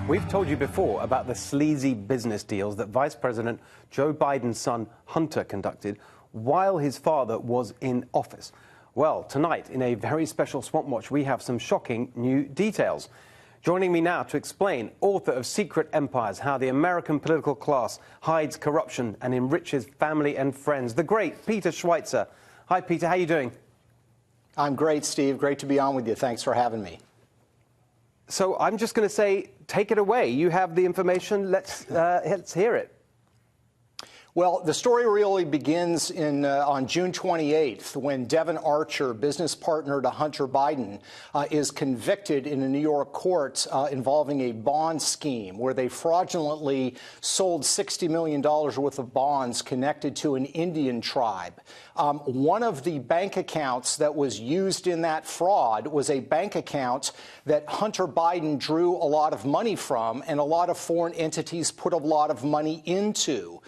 We've told you before about the sleazy business deals that Vice President Joe Biden's son Hunter conducted while his father was in office. Well, tonight, in a very special Swamp Watch, we have some shocking new details. Joining me now to explain, author of Secret Empires, How the American Political Class Hides Corruption and Enriches Family and Friends, the great Peter Schweizer. Hi, Peter. How are you doing? I'm great, Steve. Great to be on with you. Thanks for having me. So I'm just going to say, take it away. You have the information. Let's hear it. Well, the story really begins on June 28th when Devon Archer, business partner to Hunter Biden, is convicted in a New York court involving a bond scheme where they fraudulently sold $60 million worth of bonds connected to an Indian tribe. One of the bank accounts that was used in that fraud was a bank account that Hunter Biden drew a lot of money from and a lot of foreign entities put a lot of money into.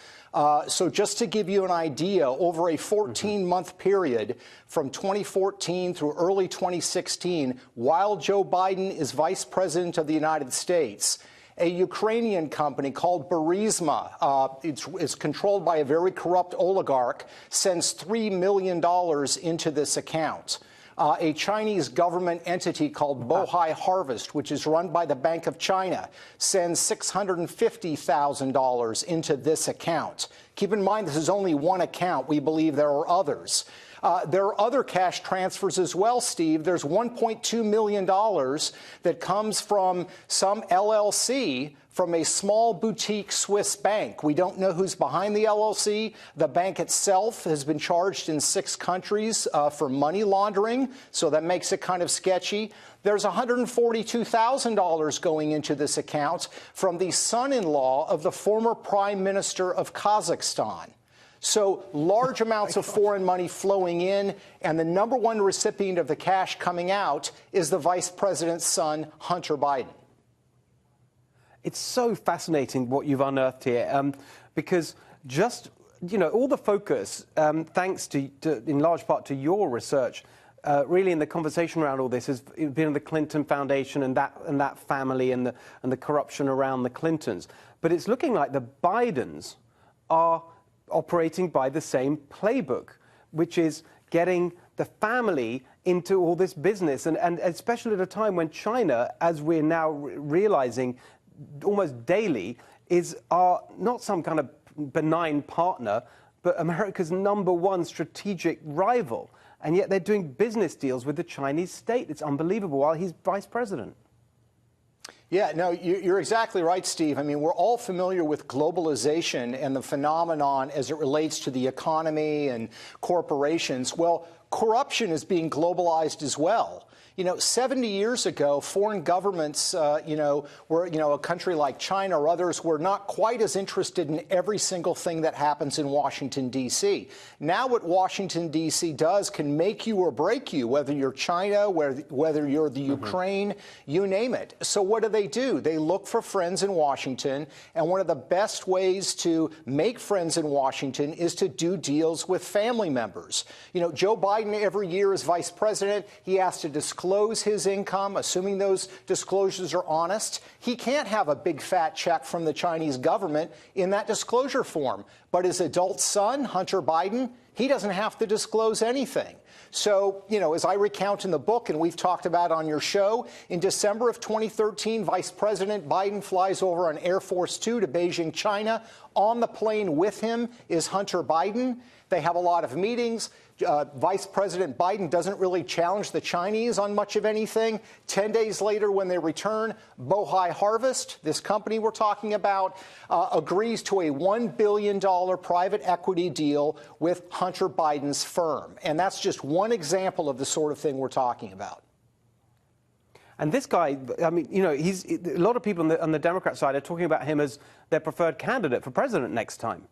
So just to give you an idea, over a 14-month period from 2014 through early 2016, while Joe Biden is vice president of the United States, a Ukrainian company called Burisma, it's controlled by a very corrupt oligarch, sends $3 million into this account. A Chinese government entity called Bohai Harvest, which is run by the Bank of China, sends $650,000 into this account. Keep in mind, this is only one account. We believe there are others. There are other cash transfers as well, Steve. There's $1.2 million that comes from some LLC from a small boutique Swiss bank. We don't know who's behind the LLC. The bank itself has been charged in 6 countries for money laundering, so that makes it kind of sketchy. There's $142,000 going into this account from the son-in-law of the former prime minister of Kazakhstan. So large amounts of foreign money flowing in, and the number one recipient of the cash coming out is the vice president's son, Hunter Biden. It's so fascinating what you've unearthed here, because just, all the focus, thanks to, in large part, to your research, really in the conversation around all this has been the Clinton Foundation and that family and the corruption around the Clintons. But it's looking like the Bidens are operating by the same playbook, which is getting the family into all this business, and especially at a time when China, as we're now realizing almost daily, are not some kind of benign partner, but America's #1 strategic rival. And yet they're doing business deals with the Chinese state. It's unbelievable while he's vice president. Yeah, no, you're exactly right, Steve. I mean, we're all familiar with globalization and the phenomenon as it relates to the economy and corporations. Well, corruption is being globalized as well. 70 years ago, foreign governments, were, a country like China or others were not quite as interested in every single thing that happens in Washington, D.C. Now what Washington, D.C. does can make you or break you, whether you're China, whether you're the Ukraine, you name it. So what do? They look for friends in Washington, and one of the best ways to make friends in Washington is to do deals with family members. Joe Biden every year as vice president, he has to disclose his income, assuming those disclosures are honest. He can't have a big fat check from the Chinese government in that disclosure form. But his adult son, Hunter Biden, he doesn't have to disclose anything. So, as I recount in the book, and we've talked about on your show, in December of 2013, Vice President Biden flies over on Air Force 2 to Beijing, China. On the plane with him is Hunter Biden. They have a lot of meetings. Vice President Biden doesn't really challenge the Chinese on much of anything. 10 days later, when they return, Bohai Harvest, this company we're talking about, agrees to a $1 billion private equity deal with Hunter Biden's firm. And that's just one example of the sort of thing we're talking about. And this guy, I mean, a lot of people on the Democrat side are talking about him as their preferred candidate for president next time.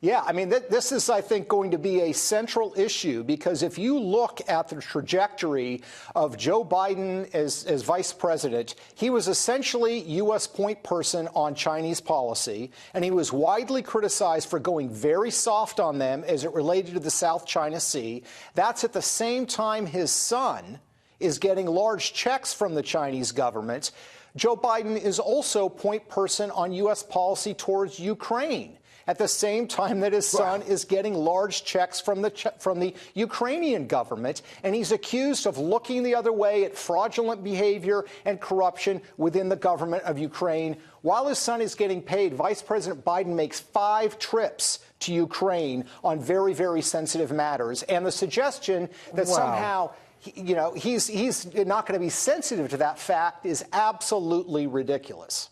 Yeah, I mean, this is, I think, going to be a central issue, because if you look at the trajectory of Joe Biden as vice president, he was essentially U.S. point person on Chinese policy, and he was widely criticized for going very soft on them as it related to the South China Sea. That's at the same time his son is getting large checks from the Chinese government. Joe Biden is also point person on U.S. policy towards Ukraine, at the same time that his son is getting large checks from the Ukrainian government, and he's accused of looking the other way at fraudulent behavior and corruption within the government of Ukraine. While his son is getting paid, Vice President Biden makes 5 trips to Ukraine on very, very sensitive matters. And the suggestion that somehow he's not going to be sensitive to that fact is absolutely ridiculous.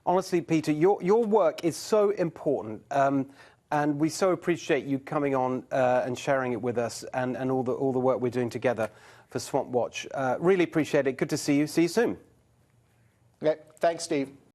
Honestly, Peter, your work is so important, and we so appreciate you coming on and sharing it with us, and all the work we're doing together for Swamp Watch. Really appreciate it. Good to see you. See you soon. Okay. Thanks, Steve.